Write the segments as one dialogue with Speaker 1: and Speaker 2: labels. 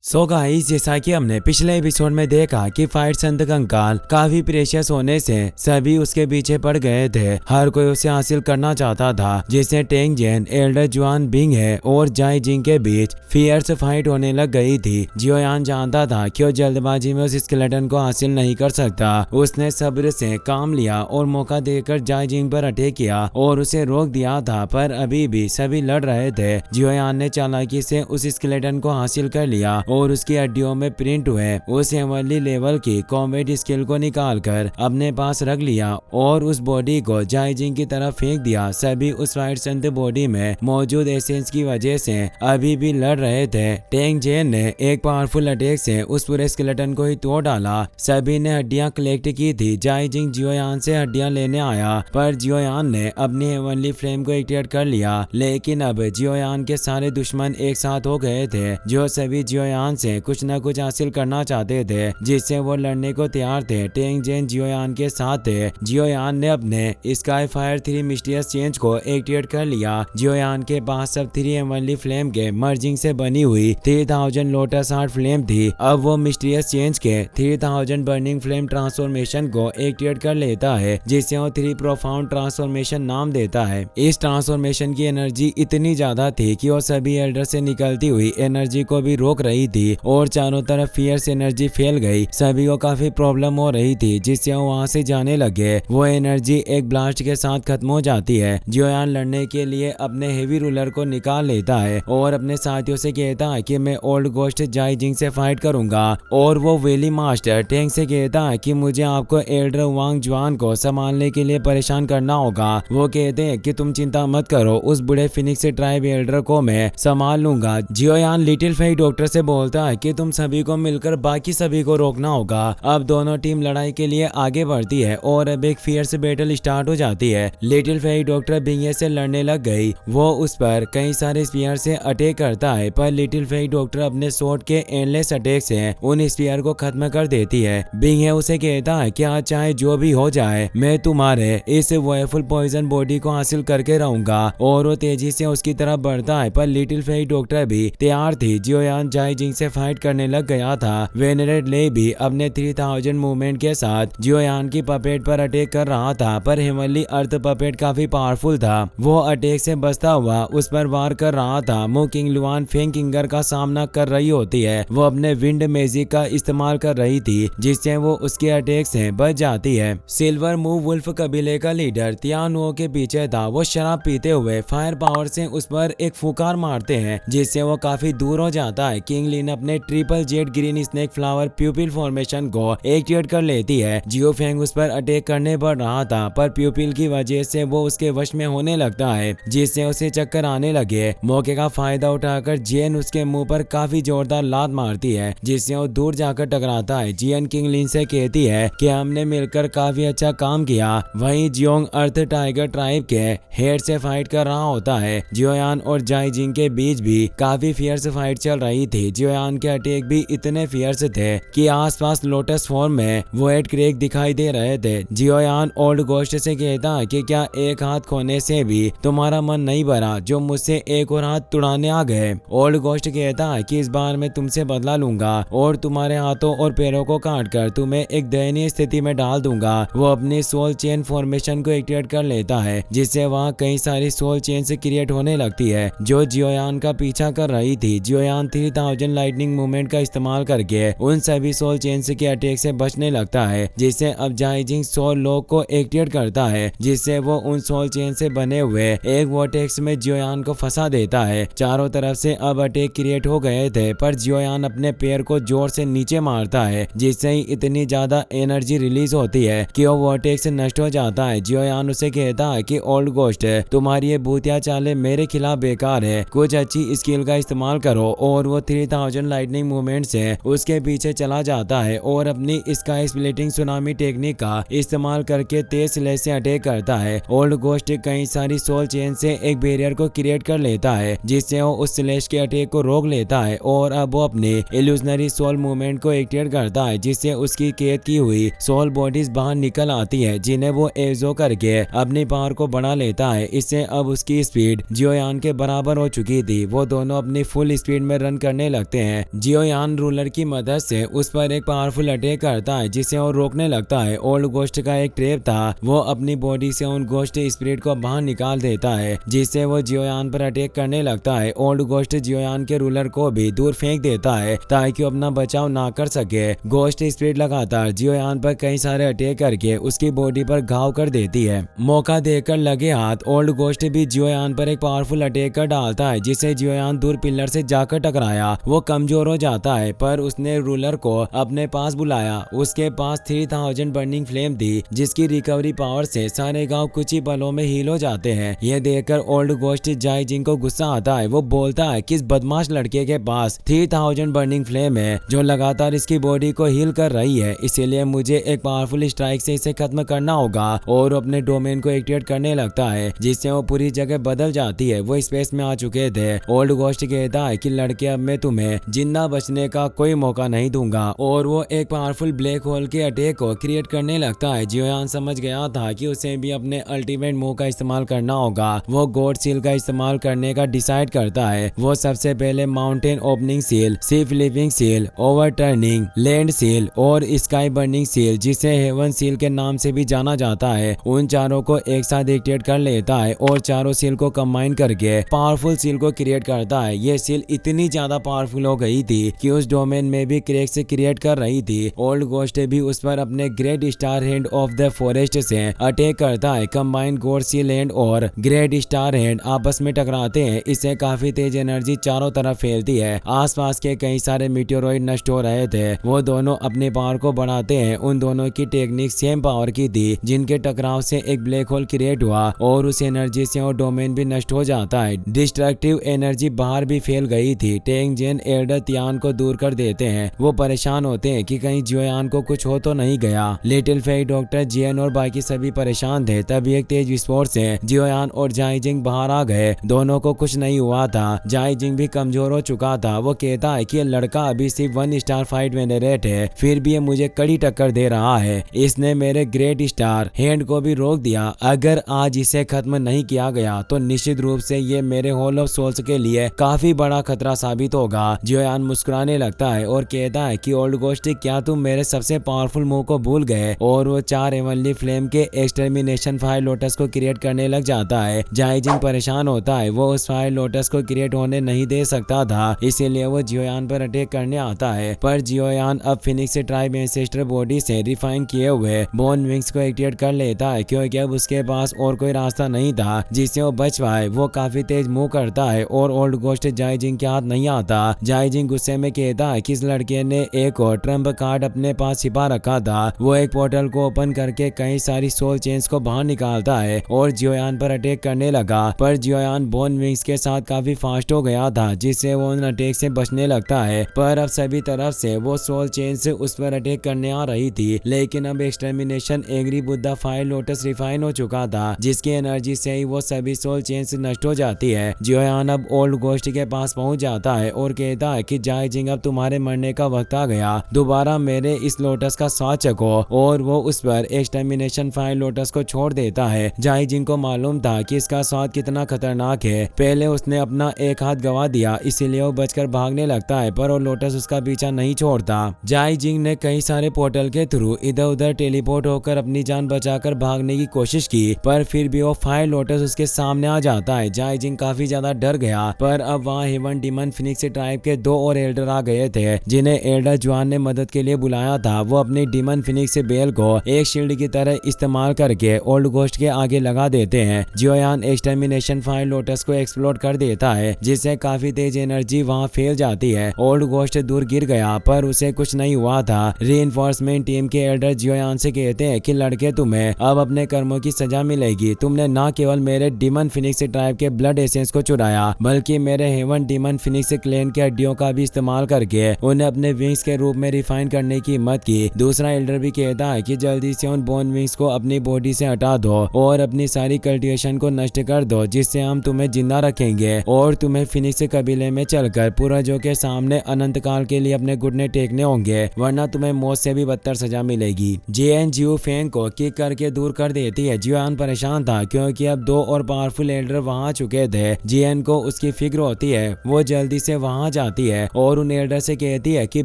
Speaker 1: So guys, जैसा कि हमने पिछले एपिसोड में देखा कि फाइट संत कंकाल काफी प्रेशियस होने से सभी उसके पीछे पड़ गए थे। हर कोई उसे हासिल करना चाहता था, जिससे टेंग जेन, एल्डर जुआन बिंग है और जाई जिंग के बीच फियर्स फाइट होने लग गई थी। जियोयान जानता था कि वो जल्दबाजी में उस स्केलेटन को हासिल नहीं कर सकता। उसने सब्र से काम लिया और मौका देकर जाई जिंग पर अटैक किया और उसे रोक दिया था, पर अभी भी सभी लड़ रहे थे। जियोयान ने चालाकी से उस स्केलेटन को हासिल कर लिया और उसकी हड्डियों में प्रिंट हुए उस हेवनली लेवल की कॉम्बैट स्किल को निकालकर अपने पास रख लिया और उस बॉडी को जाई जिंग की तरफ फेंक दिया। सभी उस फाइट संत बॉडी में मौजूद एसेंस की वजह से अभी भी लड़ रहे थे। टेंग जेन ने एक पावरफुल अटैक से उस पूरे स्केलेटन को ही तोड़ डाला। सभी ने हड्डियां कलेक्ट की थी। जाई जिंग जियोयान से हड्डियां लेने आया, पर जियोयान ने अपनी हेवनली फ्लेम को एक्टिवेट कर लिया। लेकिन अब जियोयान के सारे दुश्मन एक साथ हो गए थे, जो सभी जियोयान से कुछ न कुछ हासिल करना चाहते थे, जिससे वो लड़ने को तैयार थे। टेंग जेन जियोयान के साथ थे। जियोयान ने अपने स्काई फायर 3 मिस्टीरियस चेंज को एक्टिवेट कर लिया। जियोयान के पास सब 3 हेवनली फ्लेम के मर्जिंग से बनी हुई 3000 लोटस हार्ट फ्लेम थी। अब वो मिस्टीरियस चेंज के 3000 बर्निंग फ्लेम ट्रांसफॉर्मेशन को एक्टिवेट कर लेता है, जिससे वो 3 प्रोफाउंड ट्रांसफॉर्मेशन नाम देता है। इस ट्रांसफॉर्मेशन की एनर्जी इतनी ज्यादा थी कि वो सभी एल्डर से निकलती हुई एनर्जी को भी रोक रही थी और चारों तरफ फियर्स एनर्जी फैल गई। सभी को काफी प्रॉब्लम हो रही थी, जिससे वो वहां से जाने लगे। वो एनर्जी एक ब्लास्ट के साथ खत्म हो जाती है। जियोयान लड़ने के लिए अपने हेवी रूलर को निकाल लेता है और अपने साथियों से कहता है कि मैं ओल्ड गोस्ट जाई जिंग से फाइट करूंगा, और वो वेली मास्टर टेंग से कहता है कि मुझे आपको एल्डर वांग जुआन को संभालने के लिए परेशान करना होगा। वो कहते हैं कि तुम चिंता मत करो, उस बूढ़े फिनिक्स ट्राइब एल्डर को मैं संभाल लूंगा। जियोयान लिटिल फेई डॉक्टर से बोलता है कि तुम सभी को मिलकर बाकी सभी को रोकना होगा। अब दोनों टीम लड़ाई के लिए आगे बढ़ती है और अब एक फियर्स बैटल स्टार्ट हो जाती है। लिटिल फेई डॉक्टर बिंगे से लड़ने लग गई। वो उस पर कई सारे स्पीयर से अटैक करता है, पर लिटिल फेई डॉक्टर अपने स्वॉर्ड के एंडलेस अटैक से उन स्पीयर को खत्म कर देती है। बिंगे उसे कहता है कि आज चाहे जो भी हो जाए, मैं तुम्हारे इस वॉयफुल पॉइजन बॉडी को हासिल करके रहूंगा, और वो तेजी से उसकी तरफ बढ़ता है। पर लिटिल फेई डॉक्टर भी तैयार थी। जियोयान जाई जिंग से फाइट करने लग गया था। वेनरेड ले भी अपने 3000 मूवमेंट के साथ जियोयान की पपेट पर अटैक कर रहा था, पर हेवनली अर्थ पपेट काफी पावरफुल था। वो अटैक से बचता हुआ उस पर वार कर रहा था। मो किंग लुआन फेंग किंगर का सामना कर रही होती है। वो अपने विंड मैजिक का इस्तेमाल कर रही थी, जिससे वो उसके अटैक से बच जाती है। सिल्वर मूव वुल्फ कबीले का लीडर तियानुओ के पीछे था। वो शराब पीते हुए फायर पावर से उस पर एक फुकार मारते हैं, जिससे वो काफी दूर हो जाता है। किंग लिन अपने triple jet green snake flower प्यूपिल formation को एक्टिवेट कर लेती है। जियो फेंग उस पर अटैक करने पड़ रहा था, पर प्यूपिल की वजह से वो उसके वश में होने लगता है, जिससे उसे चक्कर आने लगे। मौके का फायदा उठाकर जेन उसके मुंह पर काफी जोरदार लात मारती है, जिससे वो दूर जाकर टकराता है। जियन किंग लिन से कहती है कि हमने मिलकर काफी अच्छा काम किया। वहीं जियोंग अर्थ टाइगर ट्राइब के हेड से फाइट कर रहा होता है। जियोयान और जाई जिंग के बीच भी काफी फियर्स फाइट चल रही थी। जियोयान के अटैक भी इतने फियर्स थे कि आसपास लोटस फॉर्म में वोइड क्रेक दिखाई दे रहे थे। जियोयान ओल्ड गोस्ट से कहता है कि क्या एक हाथ खोने से भी तुम्हारा मन नहीं भरा, जो मुझसे एक और हाथ तुड़ाने आ गए। ओल्ड गोस्ट कहता है कि इस बार मैं तुमसे बदला लूंगा और तुम्हारे हाथों और पैरों को काट कर तुम्हें एक दयनीय स्थिति में डाल दूंगा। वो अपनी सोल चेन फॉर्मेशन को एक्टिवेट कर लेता है, जिससे वहाँ कई सारी सोल चेन से क्रिएट होने लगती है, जो जियोयान का पीछा कर रही थी। जियोयान 3000 लाइटनिंग मूवमेंट का इस्तेमाल करके उन सभी सोल चेन्स के अटैक से बचने लगता है, जिससे अब जाई जिंग सोल लॉक को एक्टिवेट करता है, जिससे वो उन सोल चेन से बने हुए एक वोर्टेक्स में जियोयान को फंसा देता है। चारों तरफ से अब अटैक क्रिएट हो गए थे, पर जियोयान अपने पैर को जोर से नीचे मारता है, जिससे ही इतनी ज्यादा एनर्जी रिलीज होती है कि वो वोर्टेक्स नष्ट हो जाता है। जियोयान उसे कहता है कि ओल्ड गोस्ट, तुम्हारी ये भूतिया चालें मेरे खिलाफ बेकार है, कुछ अच्छी स्किल का इस्तेमाल करो। और वो 3000 लाइटनिंग मूवमेंट से उसके पीछे चला जाता है और अपनी स्काई स्प्लिटिंग सुनामी टेक्निक का इस्तेमाल करके तेज स्लैश से अटैक करता है। ओल्ड गोस्ट कई सारी सोल चेन से एक बैरियर को क्रिएट कर लेता है, जिससे वो उस स्लैश के अटैक को रोक लेता है, और अब वो अपनी इल्यूजनरी सोल मूवमेंट को एक्टिवेट करता है, जिससे उसकी कैद की हुई सोल बॉडीज बाहर निकल आती है, जिन्हें वो एब्जॉर्ब करके अपनी पावर को बढ़ा लेता है। इससे अब उसकी स्पीड जियोयान के बराबर हो चुकी थी। वो दोनों अपनी फुल स्पीड में रन करने लगते लगते हैं। जियोयान रूलर की मदद से उस पर एक पावरफुल अटैक करता है जिसे वो रोकने लगता है। ओल्ड गोस्ट का एक ट्रैप था, वो अपनी बॉडी से उन गोस्ट स्पिरिट को बाहर निकाल देता है जिससे वो जियोयान पर अटैक करने लगता है। ओल्ड गोस्ट जियोयान के रूलर को भी दूर फेंक देता है ताकि वो अपना बचाव ना कर सके। गोस्ट स्पिरिट लगातार जियोयान पर कई सारे अटैक करके उसकी बॉडी पर घाव कर देती है। मौका देकर लगे हाथ ओल्ड गोस्ट भी जियोयान पर एक पावरफुल अटैक कर डालता है जिससे जियोयान दूर पिलर से जाकर टकराया। वो कमजोर हो जाता है पर उसने रूलर को अपने पास बुलाया। उसके पास 3000 बर्निंग फ्लेम थी जिसकी रिकवरी पावर से सारे गांव कुछ ही पलों में हील हो जाते हैं। यह देखकर ओल्ड गोस्ट जाई जिंग को गुस्सा आता है। वो बोलता है कि इस बदमाश लड़के के पास 3000 बर्निंग फ्लेम है जो लगातार इसकी बॉडी को हील कर रही है, इसीलिए मुझे एक पावरफुल स्ट्राइक से इसे खत्म करना होगा। और अपने डोमेन को एक्टिवेट करने लगता है जिससे वो पूरी जगह बदल जाती है। वो स्पेस में आ चुके थे। ओल्ड गोस्ट कहता है कि लड़के अब मैं तुम्हें जिंदा बचने का कोई मौका नहीं दूंगा और वो एक पावरफुल ब्लैक होल के अटैक को क्रिएट करने लगता है। जियोयान समझ गया था कि उसे भी अपने अल्टीमेट मूव का इस्तेमाल करना होगा। वो गॉड सील का इस्तेमाल करने का डिसाइड करता है। वो सबसे पहले mountain opening seal, sea flipping seal, overturning, land seal और स्काई बर्निंग सील जिसे हेवन सील के नाम से भी जाना जाता है, उन चारों को एक साथ एक्टिवेट कर लेता है और चारों सील को कंबाइन करके पावरफुल सील को क्रिएट करता है। ये सील इतनी ज्यादा पावरफुल हो गई थी कि उस डोमेन में भी क्रैक से क्रिएट कर रही थी। ओल्ड गोस्ट भी उस पर अपने great star hand of the forest से अटैक करता है। कंबाइंड गॉड सील हैंड और ग्रेट स्टार हैंड आपस में टकराते हैं। इससे काफी तेज एनर्जी चारों तरफ फैलती है। आसपास के कई सारे मीटेओरॉइड नष्ट हो रहे थे। वो दोनों अपनी पावर को बढ़ाते हैं। उन दोनों की टेक्निक सेम पावर की थी, जिनके टकराव से एक ब्लैक होल क्रिएट हुआ और उस एनर्जी से वो डोमेन भी नष्ट हो जाता है। डिस्ट्रक्टिव एनर्जी बाहर भी फैल गई थी। टेंग जेन एल्डर तियान को दूर कर देते हैं। वो परेशान होते हैं कि कहीं जियोयान को कुछ हो तो नहीं गया। लिटिल फेई डॉक्टर जियन और बाकी सभी परेशान थे। तभी एक तेज विस्फोट से जियोयान और जाई जिंग बाहर आ गए। दोनों को कुछ नहीं हुआ था। जाई जिंग भी कमजोर हो चुका था। वो कहता है कि ये लड़का अभी सिर्फ 1 स्टार फाइट वेनरेट है, फिर भी ये मुझे कड़ी टक्कर दे रहा है। इसने मेरे ग्रेट स्टार हैंड को भी रोक दिया। अगर आज इसे खत्म नहीं किया गया तो निश्चित रूप से ये मेरे हॉल ऑफ सोल्स के लिए काफी बड़ा खतरा साबित होगा। जियोयान मुस्कुराने लगता है और कहता है कि ओल्ड गोस्ट, क्या तुम मेरे सबसे पावरफुल मूव को भूल गए? और वो 4 हेवनली फ्लेम के एक्सटर्मिनेशन फायर लोटस को क्रिएट करने लग जाता है। जाई जिंग परेशान होता है। वो उस फायर लोटस को क्रिएट होने नहीं दे सकता था, इसीलिए वो जियोयान पर अटैक करने आता है। पर जियोयान अब फिनिक्स ट्राइब एंसेस्टर बॉडी से रिफाइन किए हुए बोन विंग्स को एक्टिवेट कर लेता है क्योंकि अब उसके पास और कोई रास्ता नहीं था जिससे वो बच पाए। वो काफी तेज मूव करता है और ओल्ड गोस्ट जाई जिंग के हाथ नहीं आता। जाई जिंग गुस्से में कहता है कि इस लड़के ने एक और ट्रम्प कार्ड अपने पास छिपा रखा था। वो एक पोर्टल को ओपन करके कई सारी सोल चेन्स को बाहर निकालता है और जियोयान पर अटैक करने लगा। पर जियोयान बोन विंग्स के साथ काफी फास्ट हो गया था जिससे वो उन अटैक से बचने लगता है। पर अब सभी तरफ से वो सोल चेन से उस पर अटैक करने आ रही थी, लेकिन अब extermination angry Buddha fire lotus refine हो चुका था जिसकी एनर्जी से ही वो सभी सोल चेन से नष्ट हो जाती है। जियोयान अब ओल्ड गोस्ट के पास पहुंच जाता है और कहता है कि जाई जिंग, अब तुम्हारे मरने का वक्त आ गया। दोबारा मेरे इस लोटस का स्वाद चखो। और वो उस पर एक्सटर्मिनेशन फायर लोटस को छोड़ देता है। जाई जिंग को मालूम था कि इसका स्वाद कितना खतरनाक है। पहले उसने अपना एक हाथ गवा दिया, इसीलिए वो बचकर भागने लगता है, पर वो लोटस उसका पीछा नहीं छोड़ता। जाई जिंग ने कई सारे पोर्टल के थ्रू इधर उधर टेलीपोर्ट होकर अपनी जान बचाकर भागने की कोशिश की, पर फिर भी वो फायर लोटस उसके सामने आ जाता है। जाई जिंग काफी ज्यादा डर गया। पर अब वहाँ हेवन डीमन फिनिक्स ट्राइब के 2 और एल्डर आ गए थे जिन्हें एल्डर जुआन ने मदद के लिए बुलाया था। वो अपनी डीमन फिनिक्स बेल को एक शील्ड की तरह इस्तेमाल करके ओल्ड गोस्ट के आगे लगा देते हैं। जियोयान एक्सटर्मिनेशन फायर लोटस को एक्सप्लोड कर देता है जिससे काफी तेज एनर्जी वहाँ फैल जाती है। ओल्ड गोस्ट दूर गिर गया पर उसे कुछ नहीं हुआ था। रीइंफोर्समेंट टीम के एल्डर जियोयान से कहते हैं कि लड़के, तुम्हें अब अपने कर्मों की सजा मिलेगी। तुमने न केवल मेरे डीमन फिनिक्स ट्राइब के ब्लड एसेंस को चुराया, बल्कि मेरे हेवन डीमन फिनिक्स क्लैन के हड्डियों का भी इस्तेमाल करके उन्हें अपने विंग्स के रूप में रिफाइन करने की हिम्मत की। दूसरा एल्डर भी कहता है कि जल्दी से उन बोन विंग्स को अपनी बॉडी से हटा दो और अपनी सारी कल्टिवेशन को नष्ट कर दो, जिससे हम तुम्हें जिंदा रखेंगे और तुम्हें फिनिक्स कबीले में चलकर पूर्वजों के सामने अनंत काल के लिए अपने घुटने टेकने होंगे, वरना तुम्हें मौत से भी बदतर सजा मिलेगी। जेएन जियो फेंग को किक करके दूर कर देती है। जियोयान परेशान था क्योंकि अब 2 और पावरफुल एल्डर वहां आ चुके थे। जेएन को उसकी फिक्र होती है। वो जल्दी से वहां जाती है और उन एल्डर से कहती है कि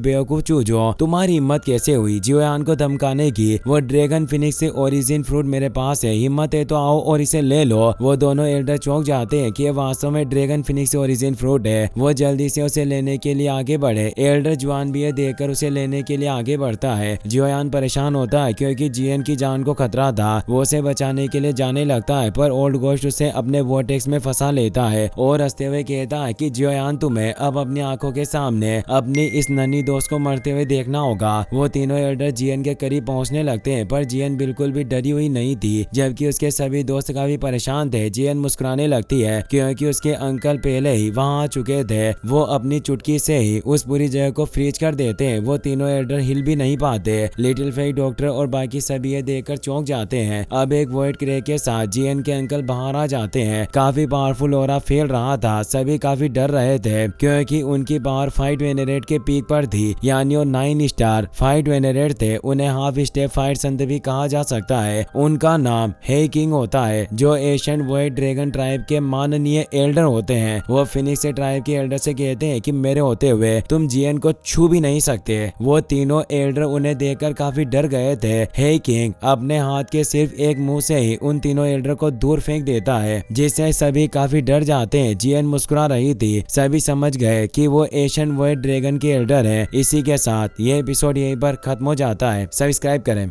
Speaker 1: बेवकूफ चूजो, तुम्हारी हिम्मत कैसे हुई जियोयान को धमकाने की। वो ड्रैगन फिनिक्स से ओरिजिन फ्रूट मेरे पास है, हिम्मत है तो आओ और इसे ले लो। वो दोनों एल्डर चौंक जाते हैं कि वास्तव में ड्रैगन फिनिक्स से ओरिजिन फ्रूट है। वो जल्दी से उसे लेने के लिए आगे बढ़े। एल्डर जुआन भी देखकर उसे लेने के लिए आगे बढ़ता है। जियोयान परेशान होता है क्योंकि जियन की जान को खतरा था। वो उसे बचाने के लिए जाने लगता है पर ओल्ड गोस्ट उसे अपने वोर्टेक्स में फंसा लेता है और हंसते हुए कहता है कि जियोयान तुम्हें अब अपनी आंखों के सामने अपनी इस नन्ही दोस्त को मरते हुए देखना होगा। वो तीनों एल्डर जियन के करीब पहुंचने लगते हैं पर जियन बिल्कुल भी डरी हुई नहीं थी, जबकि उसके सभी दोस्त काफी परेशान थे। जियन मुस्कुराने लगती है क्योंकि उसके अंकल पहले ही वहां आ चुके थे। वो अपनी चुटकी से ही उस पूरी जगह को फ्रीज कर देते हैं। वो तीनों एल्डर हिल भी नहीं पाते। लिटिल फेक डॉक्टर और बाकी सभी ये देखकर चौंक जाते हैं। अब एक वॉइड क्रेक के साथ जियन के अंकल बाहर आ जाते हैं। काफी पावरफुल ऑरा फैल रहा था। सभी काफी डर रहे थे क्योंकि उनकी पावर फाइट वेनेरेट के पीक पर थी, यानी वो 9 स्टार फाइट वेनेरेट थे। उन्हें हाफ स्टेप फाइट संत भी कहा जा सकता है। उनका नाम हे किंग होता है जो एशियन वॉइड ड्रैगन ट्राइब के माननीय एल्डर होते हैं। वो फिनिक्स ट्राइब के एल्डर से कहते हैं कि मेरे होते हुए तुम जियन को छू भी नहीं सकते। वो तीनों एल्डर उन्हें देखकर काफी डर गए थे। हे किंग अपने हाथ के सिर्फ एक मुंह से ही उन तीनों एल्डर को दूर फेंक देता है, जिससे सभी काफी डर जाते हैं। जियन मुस्कुरा रही थी। सभी समझ गए कि वो एशियन वॉइड ड्रैगन के एल्डर है। इसी के साथ ये एपिसोड यहीं पर खत्म हो जाता है। सब्सक्राइब करें।